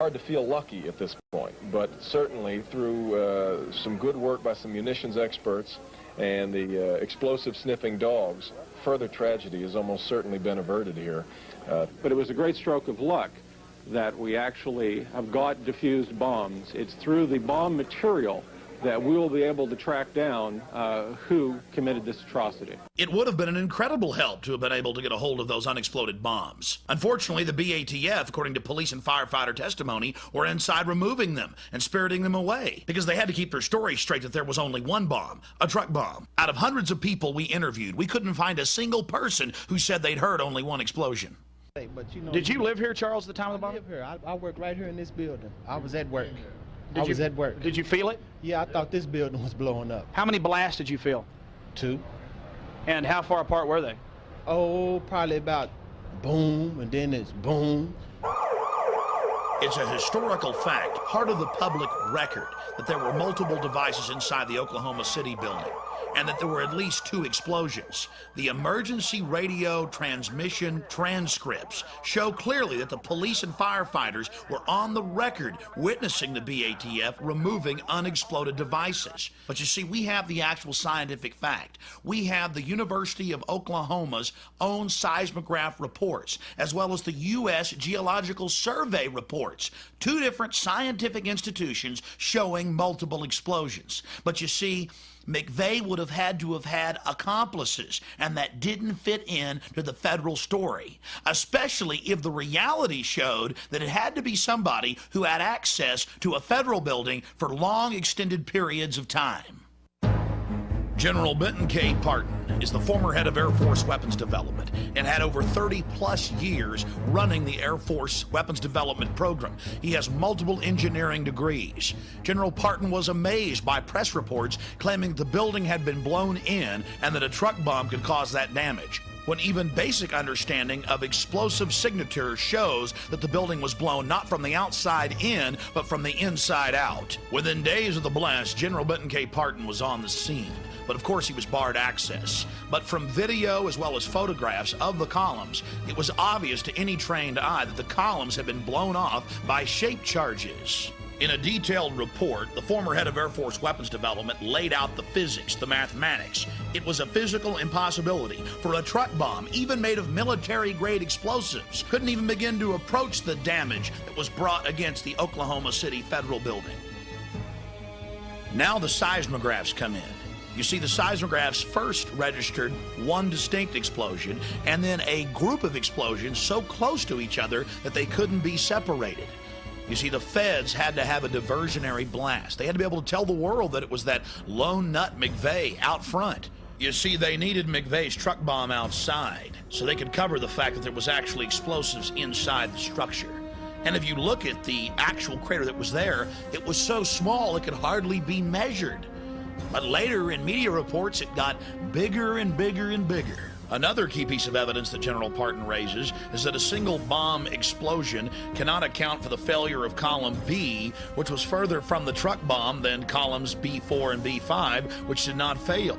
Hard to feel lucky at this point, but certainly through some good work by some munitions experts and the explosive sniffing dogs, further tragedy has almost certainly been averted here. But it was a great stroke of luck that we actually have got diffused bombs. It's through the bomb material that we will be able to track down who committed this atrocity. It would have been an incredible help to have been able to get a hold of those unexploded bombs. Unfortunately, the BATF, according to police and firefighter testimony, were inside removing them and spiriting them away because they had to keep their story straight that there was only one bomb, a truck bomb. Out of hundreds of people we interviewed, we couldn't find a single person who said they'd heard only one explosion. But Did you live here, Charles, at the time of the bomb? I live here. I work right here in this building. I was at work. Did you feel it? Yeah, I thought this building was blowing up. How many blasts did you feel? 2. And how far apart were they? Oh, probably about boom, and then it's boom. It's a historical fact, part of the public record, that there were multiple devices inside the Oklahoma City building, and that there were at least 2 explosions. The emergency radio transmission transcripts show clearly that the police and firefighters were on the record witnessing the BATF removing unexploded devices. But you see, we have the actual scientific fact. We have the University of Oklahoma's own seismograph reports, as well as the U.S. Geological Survey reports. 2 different scientific institutions showing multiple explosions. But you see, McVeigh would have had accomplices, and that didn't fit in to the federal story, especially if the reality showed that it had to be somebody who had access to a federal building for long extended periods of time. General Benton K. Parton is the former head of Air Force weapons development and had over 30-plus years running the Air Force weapons development program. He has multiple engineering degrees. General Parton was amazed by press reports claiming the building had been blown in and that a truck bomb could cause that damage, when even basic understanding of explosive signature shows that the building was blown not from the outside in, but from the inside out. Within days of the blast, General Benton K. Parton was on the scene. But of course he was barred access. But from video as well as photographs of the columns, it was obvious to any trained eye that the columns had been blown off by shape charges. In a detailed report, the former head of Air Force weapons development laid out the physics, the mathematics. It was a physical impossibility for a truck bomb, even made of military-grade explosives, couldn't even begin to approach the damage that was brought against the Oklahoma City Federal Building. Now the seismographs come in. You see, the seismographs first registered one distinct explosion and then a group of explosions so close to each other that they couldn't be separated. You see, the feds had to have a diversionary blast. They had to be able to tell the world that it was that lone nut McVeigh out front. You see, they needed McVeigh's truck bomb outside so they could cover the fact that there was actually explosives inside the structure. And if you look at the actual crater that was there, it was so small it could hardly be measured. But later in media reports, it got bigger and bigger and bigger. Another key piece of evidence that General Parton raises is that a single bomb explosion cannot account for the failure of column B, which was further from the truck bomb than columns B4 and B5, which did not fail.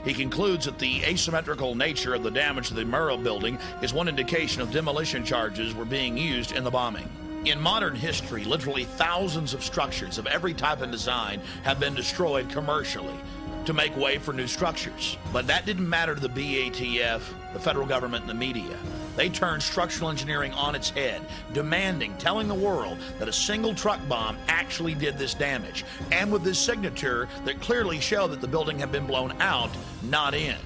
He concludes that the asymmetrical nature of the damage to the Murrah building is one indication of demolition charges were being used in the bombing. In modern history, literally thousands of structures of every type and design have been destroyed commercially to make way for new structures. But that didn't matter to the BATF, the federal government, and the media. They turned structural engineering on its head, telling the world that a single truck bomb actually did this damage, and with this signature that clearly showed that the building had been blown out, not in.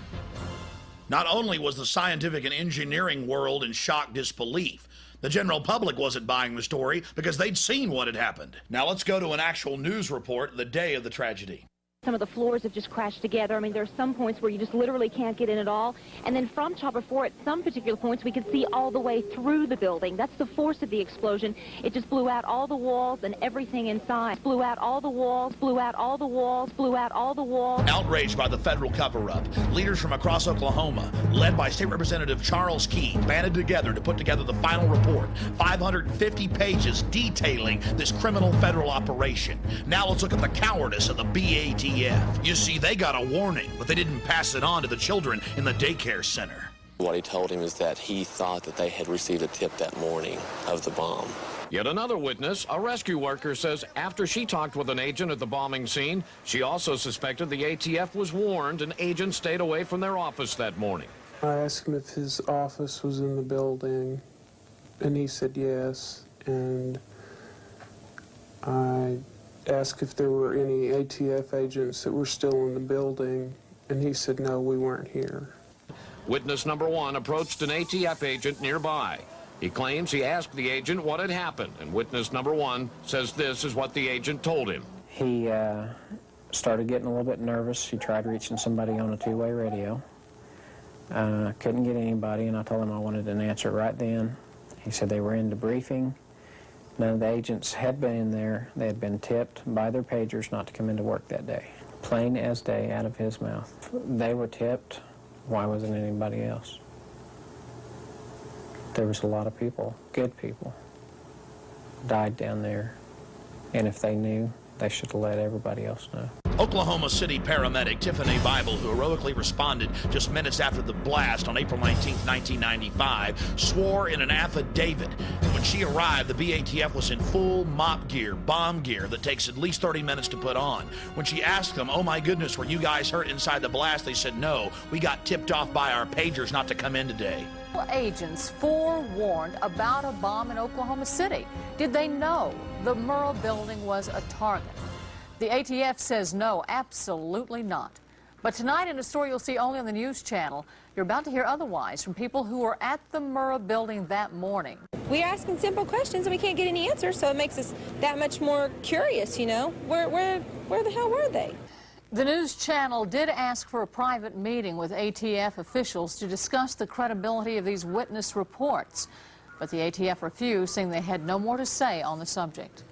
Not only was the scientific and engineering world in shocked disbelief, the general public wasn't buying the story because they'd seen what had happened. Now let's go to an actual news report the day of the tragedy. Some of the floors have just crashed together. I mean, there are some points where you just literally can't get in at all. And then from Chopper 4, at some particular points, we could see all the way through the building. That's the force of the explosion. It just blew out all the walls and everything inside. Blew out all the walls, blew out all the walls, blew out all the walls. Outraged by the federal cover-up, leaders from across Oklahoma, led by State Representative Charles Key, banded together to put together the final report, 550 pages detailing this criminal federal operation. Now let's look at the cowardice of the BATF. You see, they got a warning, but they didn't pass it on to the children in the daycare center. What he told him is that he thought that they had received a tip that morning of the bomb. Yet another witness, a rescue worker, says after she talked with an agent at the bombing scene, she also suspected the ATF was warned and agents stayed away from their office that morning. I asked him if his office was in the building, and he said yes. And I asked if there were any ATF agents that were still in the building, and he said no, we weren't here. Witness number 1 approached an ATF agent nearby. He claims he asked the agent what had happened, and witness number 1 says this is what the agent told him. He started getting a little bit nervous. He tried reaching somebody on a two-way radio. Couldn't get anybody, and I told him I wanted an answer right then. He said they were in debriefing. None of the agents had been in there. They had been tipped by their pagers not to come into work that day. Plain as day out of his mouth. They were tipped. Why wasn't anybody else? There was a lot of people, good people, died down there. And if they knew, they should have let everybody else know. Oklahoma City paramedic Tiffany Bible, who heroically responded just minutes after the blast on April 19, 1995, swore in an affidavit that when she arrived, the BATF was in full mop gear, bomb gear that takes at least 30 minutes to put on. When she asked them, oh my goodness, were you guys hurt inside the blast? They said, no, we got tipped off by our pagers not to come in today. Agents forewarned about a bomb in Oklahoma City. Did they know the Murrah building was a target? The ATF says no, absolutely not. But tonight, in a story you'll see only on the news channel, you're about to hear otherwise from people who were at the Murrah building that morning. We're asking simple questions and we can't get any answers, so it makes us that much more curious, you know. Where the hell were they? The news channel did ask for a private meeting with ATF officials to discuss the credibility of these witness reports, but the ATF refused, saying they had no more to say on the subject.